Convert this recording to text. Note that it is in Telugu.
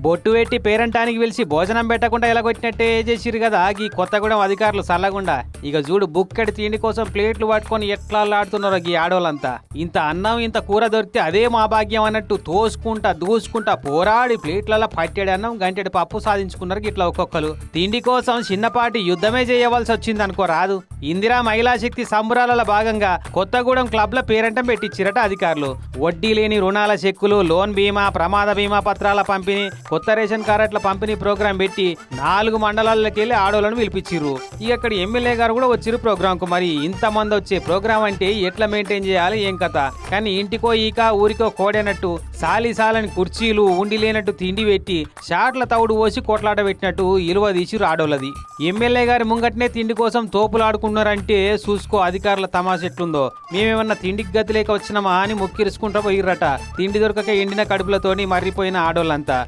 బొట్టు పెట్టి పేరంటానికి పిలిచి భోజనం పెట్టకుండా ఎలా కొట్టినట్టే చేసిరు కదా ఈ కొత్తగూడెం అధికారులు సల్లగుండా. ఇక చూడు బుక్కడి తిండి కోసం ప్లేట్లు పట్టుకొని ఎట్లా ఆడుతున్నారో ఈ ఆడోళ్ళంతా. ఇంత అన్నం ఇంత కూర దొరికితే అదే మా భాగ్యం అన్నట్టు తోసుకుంటా దూసుకుంటా పోరాడి ప్లేట్లలో పట్టెడు అన్నం గంటెడు పప్పు సాధించుకున్నారు ఇట్లా ఒక్కొక్కరు. తిండి కోసం చిన్నపాటి యుద్ధమే చేయవలసి వచ్చింది అనుకో రాదు. ఇందిరా మహిళా శక్తి సంబరాలలో భాగంగా కొత్తగూడెం క్లబ్ల పేరంటం పెట్టించిరట అధికారులు. వడ్డీ లేని రుణాల చెక్కులు, లోన్ బీమా, ప్రమాద బీమా పత్రాల పంపిణీ, కొత్త రేషన్ కార్డుల పంపిణీ ప్రోగ్రాం పెట్టి 4 మండలాల్లోకి వెళ్ళి ఆడోళ్ళను పిలిపించిర్రు. ఇక అక్కడ ఎమ్మెల్యే గారు కూడా వచ్చిర్రు ప్రోగ్రాం కు. మరి ఇంతమంది వచ్చే ప్రోగ్రాం అంటే ఎట్లా మెయింటైన్ చేయాలి ఏం కథ. కానీ ఇంటికో ఈక ఊరికో కోడేనట్టు సాలిసాలని కుర్చీలు, ఉండి లేనట్టు తిండి పెట్టి షాట్ల తవుడు పోసి కొట్లాట పెట్టినట్టు ఇలువ తీసిరు ఆడోళ్ళది. ఎమ్మెల్యే గారి ముంగట్నే తిండి కోసం తోపులు ఆడుకున్నారంటే చూసుకో అధికారుల తమాషా ఎట్లుందో. మేమేమన్నా తిండికి గతి లేక వచ్చినామా అని ముక్కిరుచుకుంటా పోయిర్రట. తిండి దొరకక ఎండిన కడుపులతోని మర్రిపోయిన ఆడోళ్ళంతా.